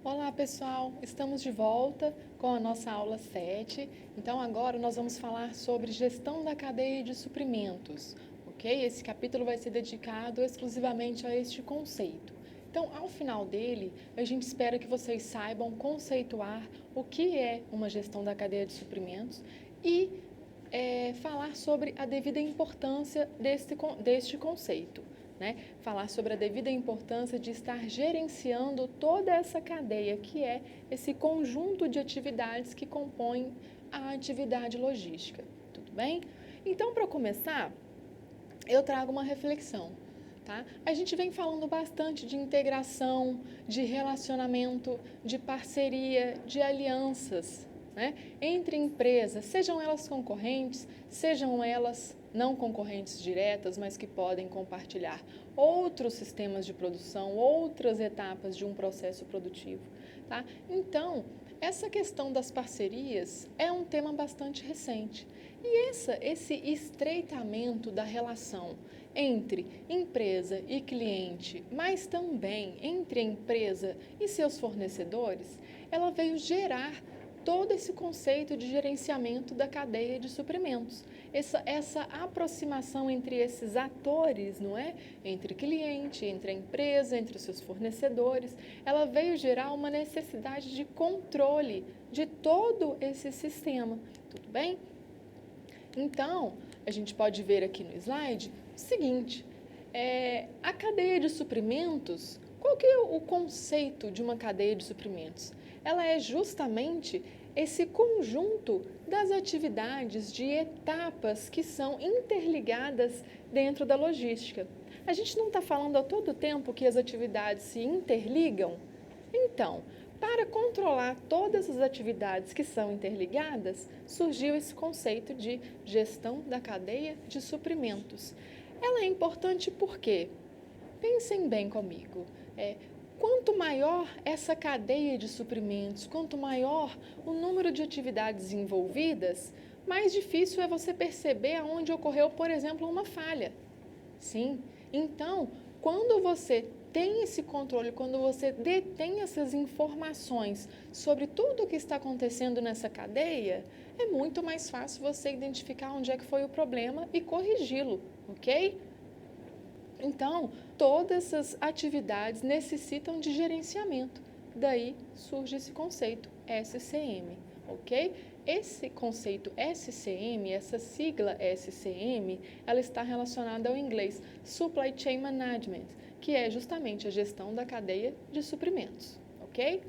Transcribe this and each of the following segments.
Olá pessoal, estamos de volta com a nossa aula 7. Então agora nós vamos falar sobre gestão da cadeia de suprimentos, ok? Esse capítulo vai ser dedicado exclusivamente a este conceito. Então, ao final dele, a gente espera que vocês saibam conceituar o que é uma gestão da cadeia de suprimentos e falar sobre a devida importância deste conceito. Né? Falar sobre a devida importância de estar gerenciando toda essa cadeia, que é esse conjunto de atividades que compõem a atividade logística. Tudo bem? Então, para começar, eu trago uma reflexão. Tá? A gente vem falando bastante de integração, de relacionamento, de parceria, de alianças, né? Entre empresas, sejam elas concorrentes, sejam elas não concorrentes diretas, mas que podem compartilhar outros sistemas de produção, outras etapas de um processo produtivo. Tá? Então, essa questão das parcerias é um tema bastante recente. E esse estreitamento da relação entre empresa e cliente, mas também entre a empresa e seus fornecedores, ela veio gerar todo esse conceito de gerenciamento da cadeia de suprimentos. Essa aproximação entre esses atores, não é? Entre cliente, entre a empresa, entre os seus fornecedores, ela veio gerar uma necessidade de controle de todo esse sistema. Tudo bem? Então, a gente pode ver aqui no slide o seguinte, a cadeia de suprimentos, qual que é o conceito de uma cadeia de suprimentos? Ela é justamente esse conjunto das atividades, de etapas que são interligadas dentro da logística. A gente não está falando a todo tempo que as atividades se interligam? Então, para controlar todas as atividades que são interligadas, surgiu esse conceito de gestão da cadeia de suprimentos. Ela é importante porque, pensem bem comigo, quanto maior essa cadeia de suprimentos, quanto maior o número de atividades envolvidas, mais difícil é você perceber aonde ocorreu, por exemplo, uma falha. Sim, então, quando você tem esse controle, quando você detém essas informações sobre tudo o que está acontecendo nessa cadeia, é muito mais fácil você identificar onde é que foi o problema e corrigi-lo, ok? Então, todas essas atividades necessitam de gerenciamento. Daí surge esse conceito SCM, ok? Esse conceito SCM, essa sigla SCM, ela está relacionada ao inglês Supply Chain Management, que é justamente a gestão da cadeia de suprimentos, ok?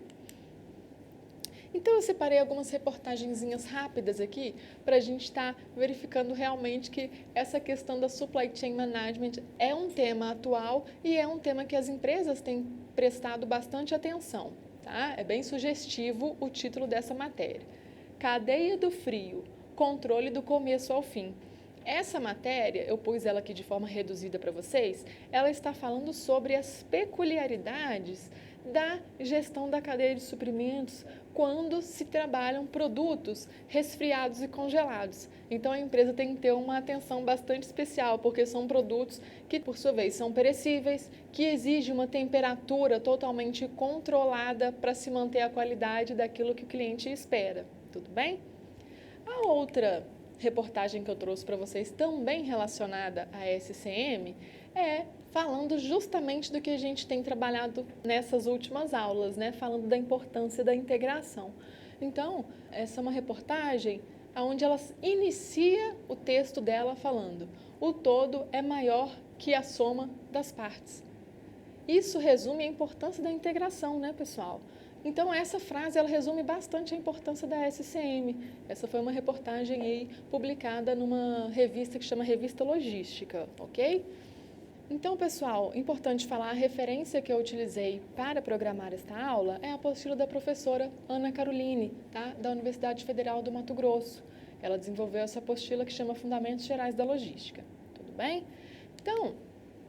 Então, eu separei algumas reportagenzinhas rápidas aqui para a gente estar verificando realmente que essa questão da supply chain management é um tema atual e é um tema que as empresas têm prestado bastante atenção. Tá? É bem sugestivo o título dessa matéria. Cadeia do frio, controle do começo ao fim. Essa matéria, eu pus ela aqui de forma reduzida para vocês, ela está falando sobre as peculiaridades da gestão da cadeia de suprimentos quando se trabalham produtos resfriados e congelados. Então, a empresa tem que ter uma atenção bastante especial, porque são produtos que, por sua vez, são perecíveis, que exigem uma temperatura totalmente controlada para se manter a qualidade daquilo que o cliente espera. Tudo bem? A outra reportagem que eu trouxe para vocês, também relacionada à SCM, é falando justamente do que a gente tem trabalhado nessas últimas aulas, né? Falando da importância da integração. Então, essa é uma reportagem onde ela inicia o texto dela falando: o todo é maior que a soma das partes. Isso resume a importância da integração, né, pessoal? Então, essa frase, ela resume bastante a importância da SCM. Essa foi uma reportagem aí publicada numa revista que chama Revista Logística, ok? Então, pessoal, importante falar, a referência que eu utilizei para programar esta aula é a apostila da professora Ana Caroline, tá? Da Universidade Federal do Mato Grosso. Ela desenvolveu essa apostila que chama Fundamentos Gerais da Logística. Tudo bem? Então,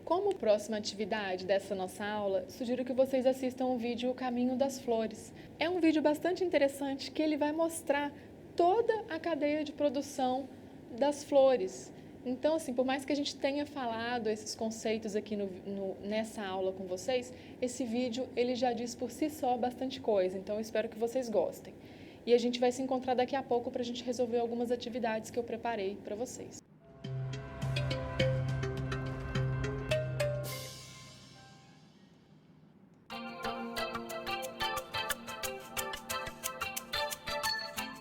como próxima atividade dessa nossa aula, sugiro que vocês assistam o vídeo O Caminho das Flores. É um vídeo bastante interessante que ele vai mostrar toda a cadeia de produção das flores. Então, assim, por mais que a gente tenha falado esses conceitos aqui nessa aula com vocês, esse vídeo ele já diz por si só bastante coisa, então eu espero que vocês gostem. E a gente vai se encontrar daqui a pouco para a gente resolver algumas atividades que eu preparei para vocês.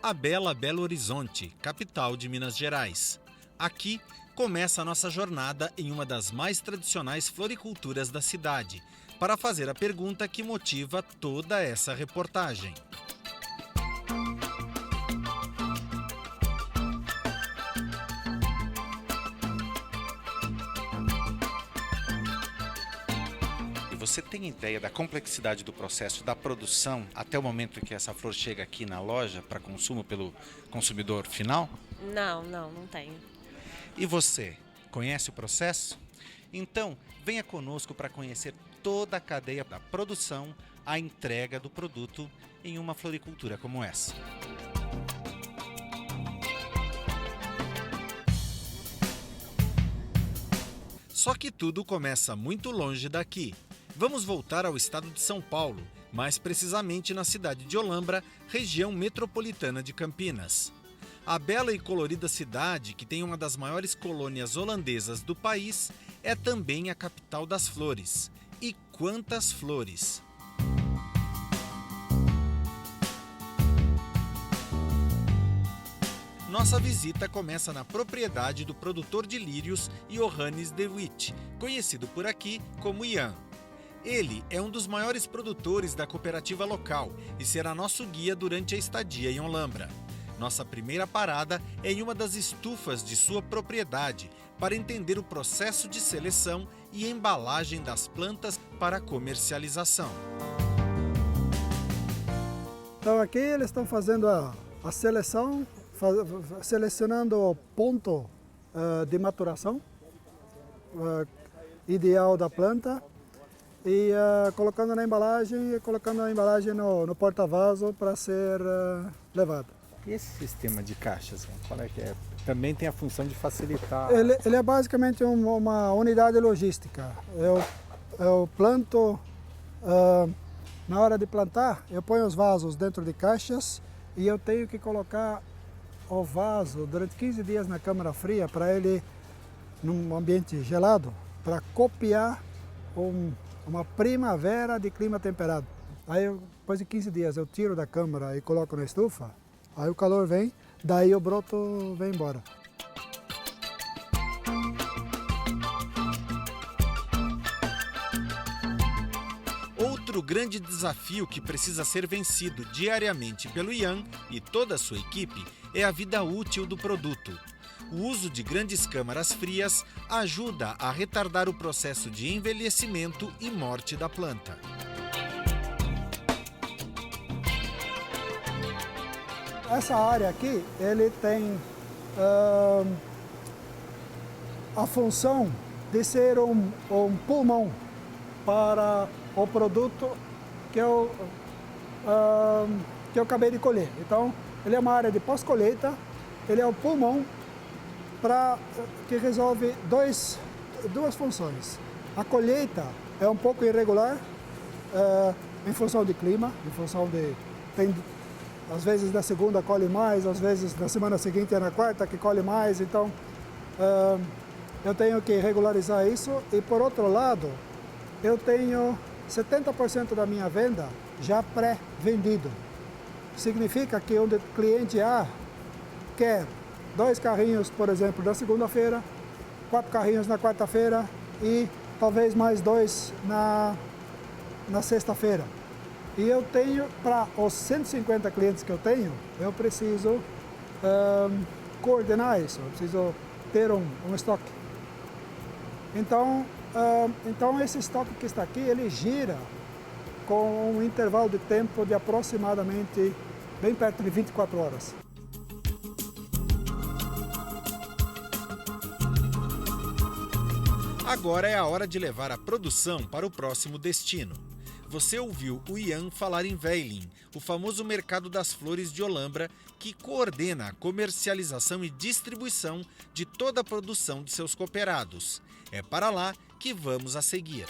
A bela Belo Horizonte, capital de Minas Gerais. Aqui começa a nossa jornada em uma das mais tradicionais floriculturas da cidade, para fazer a pergunta que motiva toda essa reportagem. Você tem ideia da complexidade do processo da produção até o momento em que essa flor chega aqui na loja para consumo pelo consumidor final? Não tenho. E você, conhece o processo? Então, venha conosco para conhecer toda a cadeia da produção à entrega do produto em uma floricultura como essa. Só que tudo começa muito longe daqui. Vamos voltar ao estado de São Paulo, mais precisamente na cidade de Olambra, região metropolitana de Campinas. A bela e colorida cidade, que tem uma das maiores colônias holandesas do país, é também a capital das flores. E quantas flores! Nossa visita começa na propriedade do produtor de lírios Johannes de Witt, conhecido por aqui como Ian. Ele é um dos maiores produtores da cooperativa local e será nosso guia durante a estadia em Olambra. Nossa primeira parada é em uma das estufas de sua propriedade para entender o processo de seleção e embalagem das plantas para comercialização. Então aqui eles estão fazendo a seleção, selecionando o ponto de maturação ideal da planta e colocando na embalagem no porta-vaso para ser levado. E esse sistema de caixas, qual é que é? Também tem a função de facilitar... Ele é basicamente uma unidade logística. Eu planto, na hora de plantar, eu ponho os vasos dentro de caixas e eu tenho que colocar o vaso durante 15 dias na câmara fria para ele, num ambiente gelado, para copiar uma primavera de clima temperado. Aí, depois de 15 dias, eu tiro da câmara e coloco na estufa, aí o calor vem, daí o broto vem embora. Outro grande desafio que precisa ser vencido diariamente pelo Ian e toda a sua equipe é a vida útil do produto. O uso de grandes câmaras frias ajuda a retardar o processo de envelhecimento e morte da planta. Essa área aqui, ele tem a função de ser um pulmão para o produto que eu acabei de colher. Então, ele é uma área de pós-colheita, ele é o pulmão que resolve duas funções. A colheita é um pouco irregular, em função de clima, às vezes na segunda colhe mais, às vezes na semana seguinte é na quarta que colhe mais, então eu tenho que regularizar isso. E por outro lado, eu tenho 70% da minha venda já pré-vendido. Significa que o cliente A quer 2 carrinhos, por exemplo, na segunda-feira, 4 carrinhos na quarta-feira e talvez mais 2 na sexta-feira. E eu tenho, para os 150 clientes que eu tenho, eu preciso coordenar isso, eu preciso ter um estoque. Então esse estoque que está aqui, ele gira com um intervalo de tempo de aproximadamente bem perto de 24 horas. Agora é a hora de levar a produção para o próximo destino. você ouviu o Ian falar em Weilin, o famoso mercado das flores de Olambra, que coordena a comercialização e distribuição de toda a produção de seus cooperados. É para lá que vamos a seguir.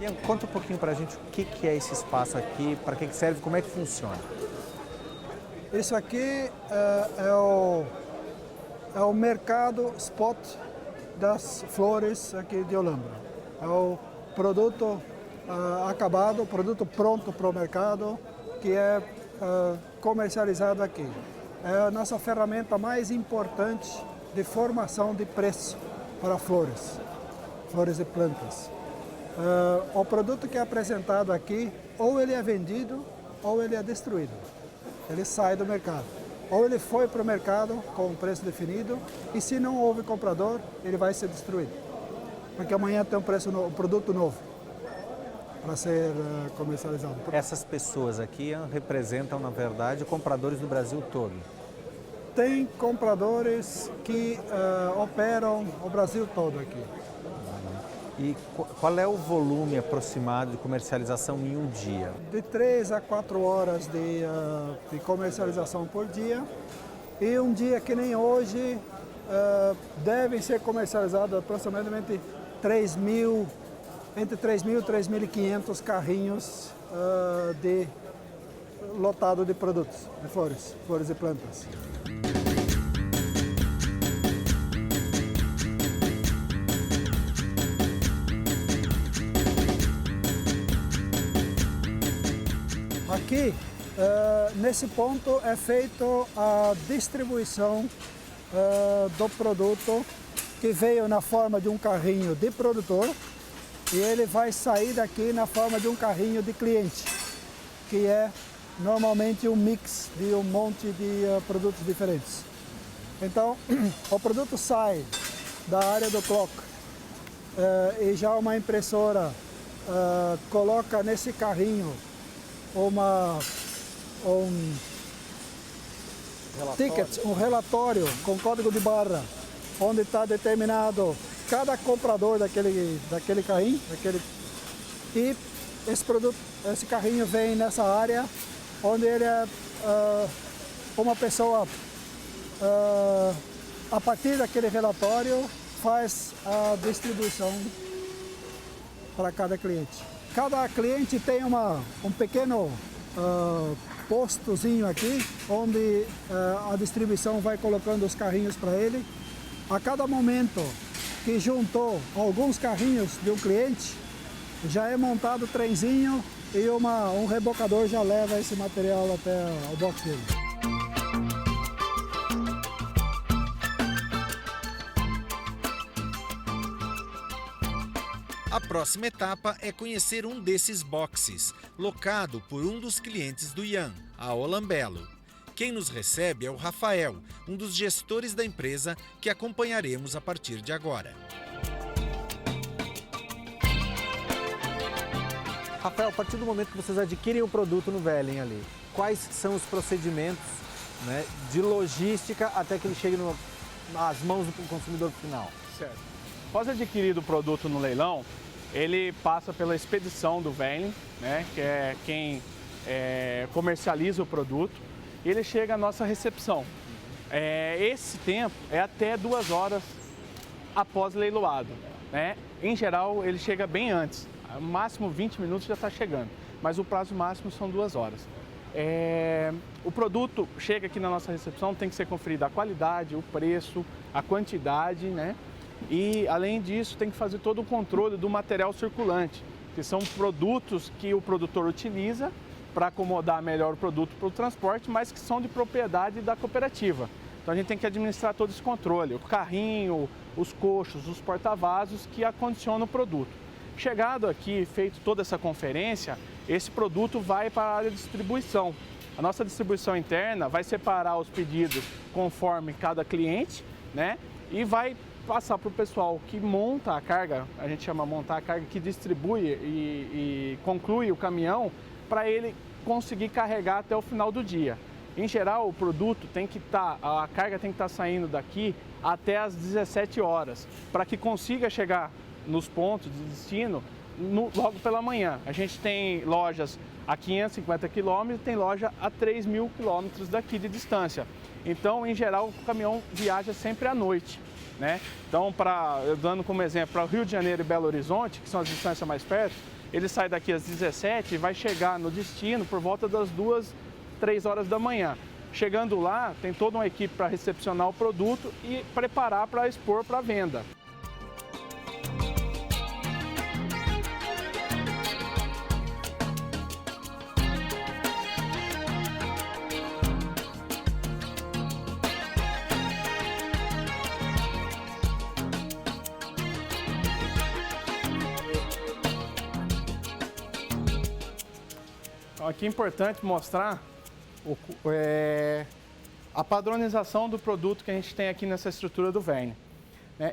Ian, conta um pouquinho para a gente o que é esse espaço aqui, para que serve, como é que funciona. Isso aqui é o mercado spot das flores aqui de Olambra. É o produto acabado, o produto pronto para o mercado, que é comercializado aqui. É a nossa ferramenta mais importante de formação de preço para flores e plantas. O produto que é apresentado aqui, ou ele é vendido ou ele é destruído. Ele sai do mercado. Ou ele foi para o mercado com um preço definido e se não houve comprador, ele vai ser destruído. Porque amanhã tem um produto novo para ser comercializado. Essas pessoas aqui representam, na verdade, compradores do Brasil todo. Tem compradores que operam o Brasil todo aqui. E qual é o volume aproximado de comercialização em um dia? De 3 a 4 horas de comercialização por dia. E um dia que nem hoje, devem ser comercializados aproximadamente entre 3.000 e 3.500 carrinhos lotado de produtos, de flores e plantas. Aqui, nesse ponto, é feita a distribuição do produto que veio na forma de um carrinho de produtor e ele vai sair daqui na forma de um carrinho de cliente, que é normalmente um mix de um monte de produtos diferentes. Então, o produto sai da área do clock e já uma impressora coloca nesse carrinho um relatório com código de barra, onde está determinado cada comprador daquele carrinho, e esse carrinho vem nessa área, onde ele é uma pessoa, a partir daquele relatório, faz a distribuição para cada cliente. Cada cliente tem um pequeno postozinho aqui, onde a distribuição vai colocando os carrinhos para ele. A cada momento que juntou alguns carrinhos de um cliente, já é montado o trenzinho e um rebocador já leva esse material até o box dele. A próxima etapa é conhecer um desses boxes, locado por um dos clientes do Ian, a Olambelo. Quem nos recebe é o Rafael, um dos gestores da empresa que acompanharemos a partir de agora. Rafael, a partir do momento que vocês adquirem o produto no Weilin ali, quais são os procedimentos, né, de logística até que ele chegue nas mãos do consumidor final? Certo. Após adquirido o produto no leilão, ele passa pela expedição do Weilin, né, que é quem comercializa o produto, e ele chega à nossa recepção. Esse tempo é até 2 horas após leiloado, né? Em geral, ele chega bem antes, no máximo 20 minutos já está chegando, mas o prazo máximo são 2 horas. O produto chega aqui na nossa recepção, tem que ser conferida a qualidade, o preço, a quantidade, né? E, além disso, tem que fazer todo o controle do material circulante, que são produtos que o produtor utiliza para acomodar melhor o produto para o transporte, mas que são de propriedade da cooperativa. Então, a gente tem que administrar todo esse controle, o carrinho, os coxos, os porta-vasos que acondicionam o produto. Chegado aqui, feito toda essa conferência, esse produto vai para a área de distribuição. A nossa distribuição interna vai separar os pedidos conforme cada cliente, né? e vai passar para o pessoal que monta a carga, a gente chama montar a carga, que distribui e conclui o caminhão para ele conseguir carregar até o final do dia. Em geral, o produto tem que estar, a carga tem que estar saindo daqui até às 17 horas, para que consiga chegar nos pontos de destino logo pela manhã. A gente tem lojas a 550 quilômetros e tem loja a 3.000 quilômetros daqui de distância. Então, em geral, o caminhão viaja sempre à noite, né? Então, dando como exemplo, para o Rio de Janeiro e Belo Horizonte, que são as distâncias mais perto, ele sai daqui às 17 e vai chegar no destino por volta das 2, 3 horas da manhã. Chegando lá, tem toda uma equipe para recepcionar o produto e preparar para expor para venda. Então, aqui é importante mostrar a padronização do produto que a gente tem aqui nessa estrutura do Verne.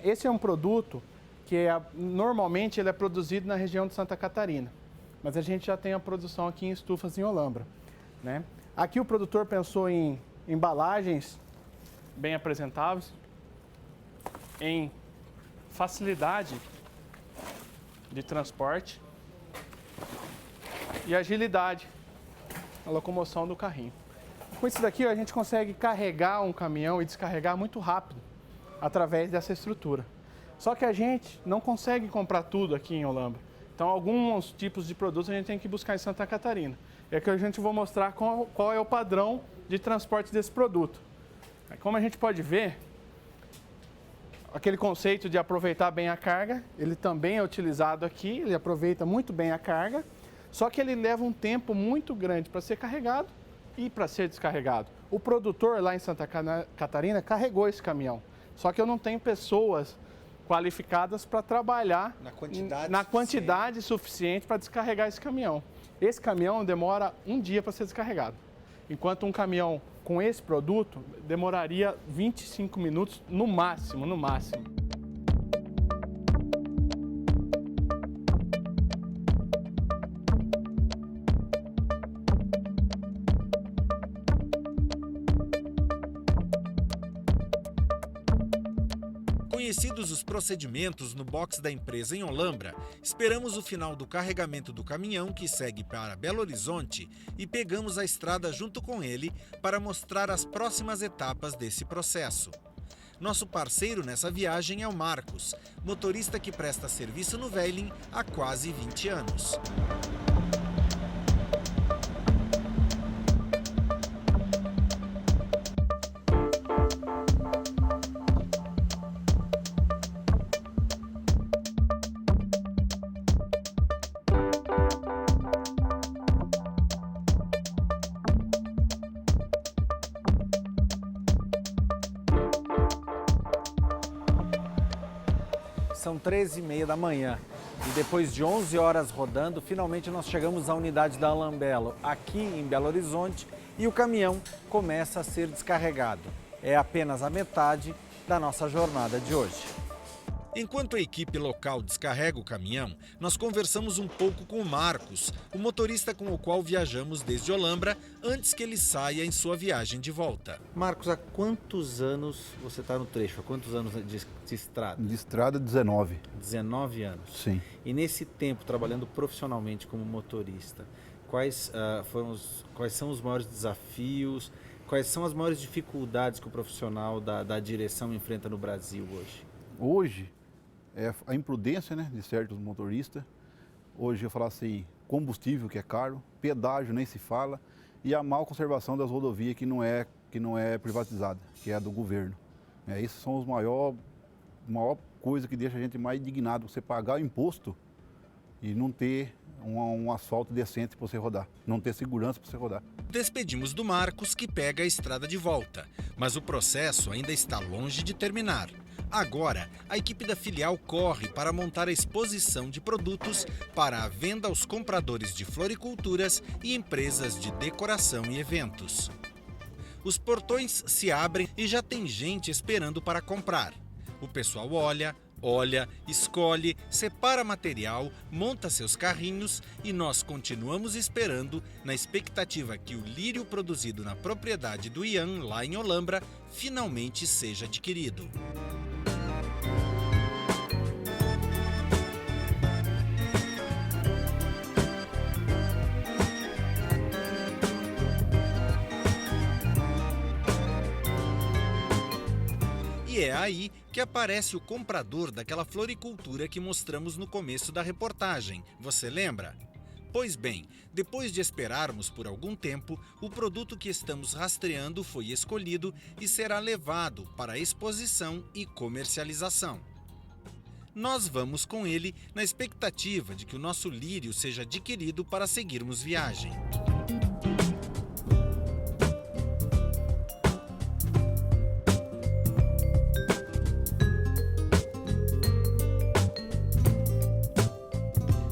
Esse é um produto que normalmente ele é produzido na região de Santa Catarina, mas a gente já tem a produção aqui em estufas em Olambra, né? Aqui o produtor pensou em embalagens bem apresentáveis, em facilidade de transporte e agilidade na locomoção do carrinho. Com isso daqui, a gente consegue carregar um caminhão e descarregar muito rápido através dessa estrutura. Só que a gente não consegue comprar tudo aqui em Olambra. Então, alguns tipos de produtos a gente tem que buscar em Santa Catarina. E aqui a gente vai mostrar qual é o padrão de transporte desse produto. Como a gente pode ver, aquele conceito de aproveitar bem a carga, ele também é utilizado aqui, ele aproveita muito bem a carga, só que ele leva um tempo muito grande para ser carregado e para ser descarregado. O produtor lá em Santa Catarina carregou esse caminhão, só que eu não tenho pessoas qualificadas para trabalhar na quantidade suficiente para descarregar esse caminhão. Esse caminhão demora um dia para ser descarregado, enquanto um caminhão com esse produto demoraria 25 minutos no máximo, no máximo. Conhecidos os procedimentos no box da empresa em Olambra, esperamos o final do carregamento do caminhão que segue para Belo Horizonte e pegamos a estrada junto com ele para mostrar as próximas etapas desse processo. Nosso parceiro nessa viagem é o Marcos, motorista que presta serviço no Velling há quase 20 anos. São 13h30 da manhã e depois de 11 horas rodando, finalmente nós chegamos à unidade da Alambello, aqui em Belo Horizonte, e o caminhão começa a ser descarregado. É apenas a metade da nossa jornada de hoje. Enquanto a equipe local descarrega o caminhão, nós conversamos um pouco com o Marcos, o motorista com o qual viajamos desde Olambra, antes que ele saia em sua viagem de volta. Marcos, há quantos anos você está no trecho? Há quantos anos de estrada? De estrada, 19. 19 anos. Sim. E nesse tempo, trabalhando profissionalmente como motorista, quais são os maiores desafios, quais são as maiores dificuldades que o profissional da direção enfrenta no Brasil hoje? Hoje, é a imprudência, né, de certos motoristas. Hoje eu falo assim, combustível que é caro, pedágio nem se fala, e a má conservação das rodovias que não é privatizada, que é a do governo. Esses são os maior coisa que deixa a gente mais indignado, você pagar o imposto e não ter um asfalto decente para você rodar, não ter segurança para você rodar. Despedimos do Marcos, que pega a estrada de volta, mas o processo ainda está longe de terminar. Agora, a equipe da filial corre para montar a exposição de produtos para a venda aos compradores de floriculturas e empresas de decoração e eventos. Os portões se abrem e já tem gente esperando para comprar. O pessoal olha, escolhe, separa material, monta seus carrinhos e nós continuamos esperando na expectativa que o lírio produzido na propriedade do Ian, lá em Olambra, finalmente seja adquirido. E é aí que aparece o comprador daquela floricultura que mostramos no começo da reportagem. Você lembra? Pois bem, depois de esperarmos por algum tempo, o produto que estamos rastreando foi escolhido e será levado para a exposição e comercialização. Nós vamos com ele na expectativa de que o nosso lírio seja adquirido para seguirmos viagem.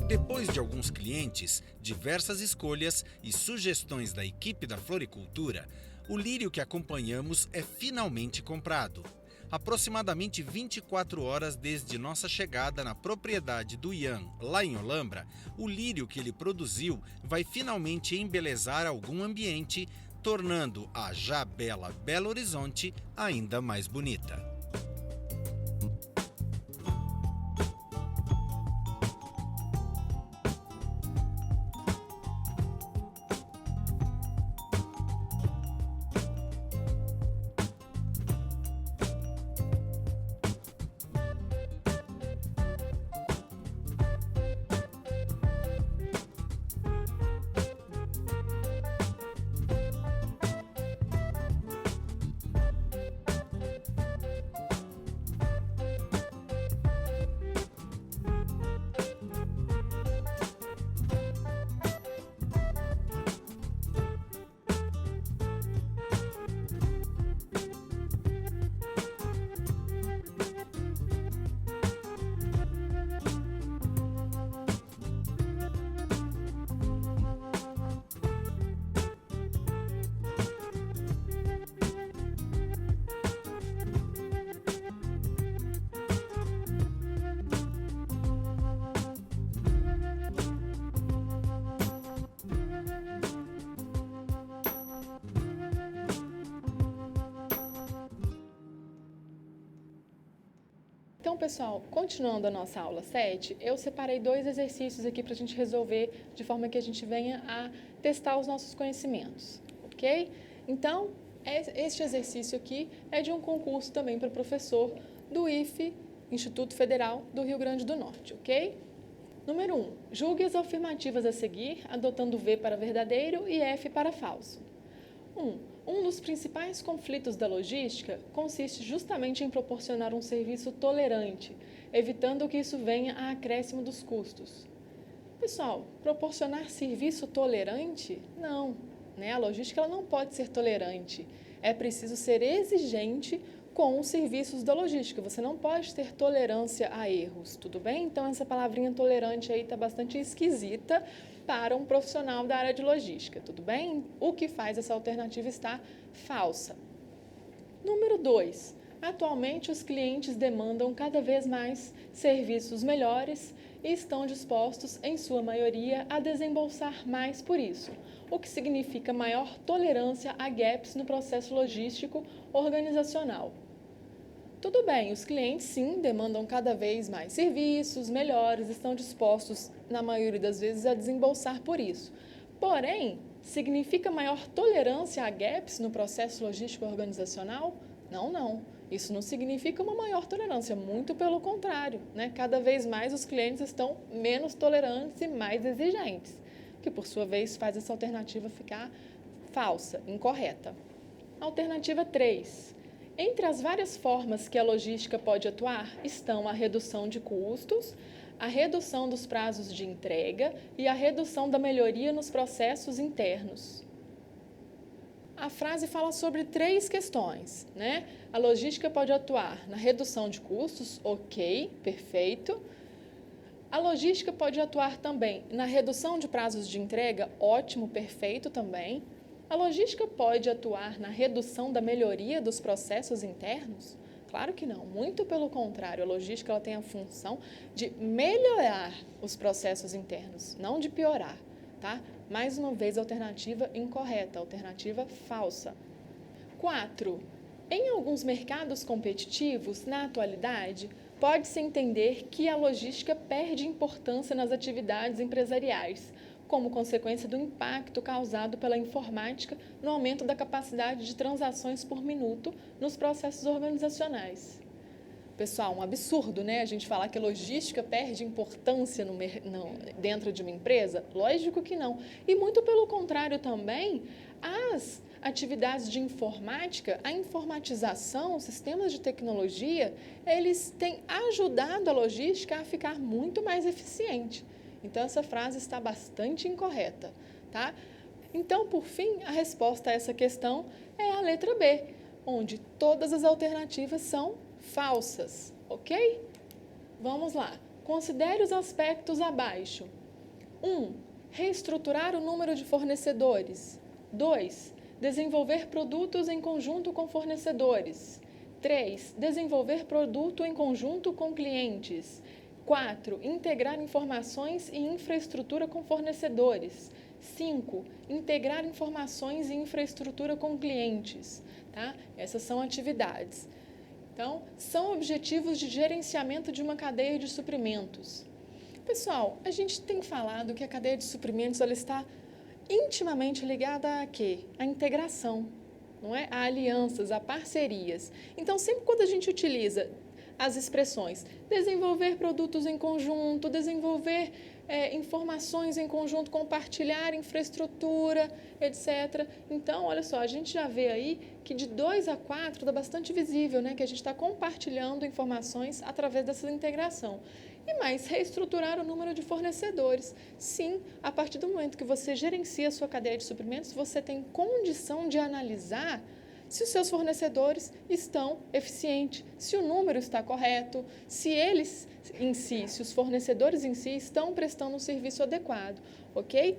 Depois de alguns clientes, diversas escolhas e sugestões da equipe da floricultura, o lírio que acompanhamos é finalmente comprado. Aproximadamente 24 horas desde nossa chegada na propriedade do Ian, lá em Olambra, o lírio que ele produziu vai finalmente embelezar algum ambiente, tornando a já bela Belo Horizonte ainda mais bonita. Então, pessoal, continuando a nossa aula 7, eu separei 2 exercícios aqui para a gente resolver de forma que a gente venha a testar os nossos conhecimentos, ok? Então, este exercício aqui é de um concurso também para professor do IFE, Instituto Federal do Rio Grande do Norte, ok? Número 1. Julgue as afirmativas a seguir, adotando V para verdadeiro e F para falso. 1 dos principais conflitos da logística consiste justamente em proporcionar um serviço tolerante, evitando que isso venha a acréscimo dos custos. Pessoal, proporcionar serviço tolerante? Não, né? A logística ela não pode ser tolerante. É preciso ser exigente com os serviços da logística. Você não pode ter tolerância a erros, tudo bem? Então, essa palavrinha tolerante aí está bastante esquisita para um profissional da área de logística, tudo bem? O que faz essa alternativa estar falsa. Número 2. Atualmente, os clientes demandam cada vez mais serviços melhores e estão dispostos, em sua maioria, a desembolsar mais por isso, o que significa maior tolerância a gaps no processo logístico organizacional. Tudo bem, os clientes sim demandam cada vez mais serviços melhores, estão dispostos, na maioria das vezes, a desembolsar por isso. Porém, significa maior tolerância a gaps no processo logístico organizacional? Não. Isso não significa uma maior tolerância, muito pelo contrário, né? Cada vez mais os clientes estão menos tolerantes e mais exigentes, que por sua vez faz essa alternativa ficar falsa, incorreta. Alternativa 3. Entre as várias formas que a logística pode atuar estão a redução de custos, a redução dos prazos de entrega e a redução da melhoria nos processos internos. A frase fala sobre 3 questões, né? A logística pode atuar na redução de custos, ok, perfeito. A logística pode atuar também na redução de prazos de entrega, ótimo, perfeito também. A logística pode atuar na redução da melhoria dos processos internos? Claro que não, muito pelo contrário, a logística ela tem a função de melhorar os processos internos, não de piorar, tá? Mais uma vez, alternativa incorreta, alternativa falsa. 4. Em alguns mercados competitivos, na atualidade, pode-se entender que a logística perde importância nas atividades empresariais, como consequência do impacto causado pela informática no aumento da capacidade de transações por minuto nos processos organizacionais. Pessoal, um absurdo, né? A gente falar que a logística perde importância dentro de uma empresa? Lógico que não. E muito pelo contrário também, as atividades de informática, a informatização, sistemas de tecnologia, eles têm ajudado a logística a ficar muito mais eficiente. Então, essa frase está bastante incorreta, tá? Então, por fim, a resposta a essa questão é a letra B, onde todas as alternativas são falsas, ok? Vamos lá. Considere os aspectos abaixo. 1. Reestruturar o número de fornecedores. 2. Desenvolver produtos em conjunto com fornecedores. 3. Desenvolver produto em conjunto com clientes. 4. Integrar informações e infraestrutura com fornecedores. 5. Integrar informações e infraestrutura com clientes. Tá? Essas são atividades. Então, são objetivos de gerenciamento de uma cadeia de suprimentos. Pessoal, a gente tem falado que a cadeia de suprimentos ela está intimamente ligada a quê? A integração, não é? A alianças, a parcerias. Então, sempre quando a gente utiliza as expressões desenvolver produtos em conjunto, desenvolver informações em conjunto, compartilhar infraestrutura, etc. Então, olha só, a gente já vê aí que de 2 a 4 está bastante visível, né? Que a gente está compartilhando informações através dessa integração. E mais, reestruturar o número de fornecedores. Sim, a partir do momento que você gerencia a sua cadeia de suprimentos, você tem condição de analisar se os seus fornecedores estão eficientes, se o número está correto, se eles em si, se os fornecedores em si estão prestando um serviço adequado, ok?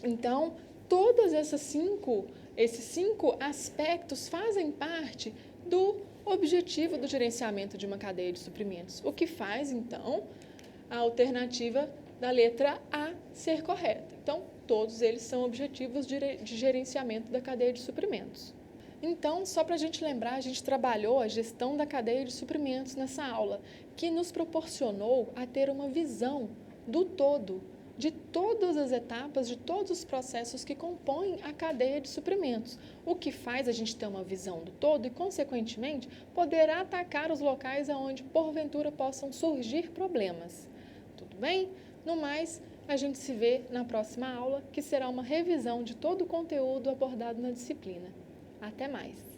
Então, todos esses cinco aspectos fazem parte do objetivo do gerenciamento de uma cadeia de suprimentos, o que faz, então, a alternativa da letra A ser correta. Então, todos eles são objetivos de gerenciamento da cadeia de suprimentos. Então, só para a gente lembrar, a gente trabalhou a gestão da cadeia de suprimentos nessa aula, que nos proporcionou a ter uma visão do todo, de todas as etapas, de todos os processos que compõem a cadeia de suprimentos, o que faz a gente ter uma visão do todo e, consequentemente, poder atacar os locais onde, porventura, possam surgir problemas. Tudo bem? No mais, a gente se vê na próxima aula, que será uma revisão de todo o conteúdo abordado na disciplina. Até mais!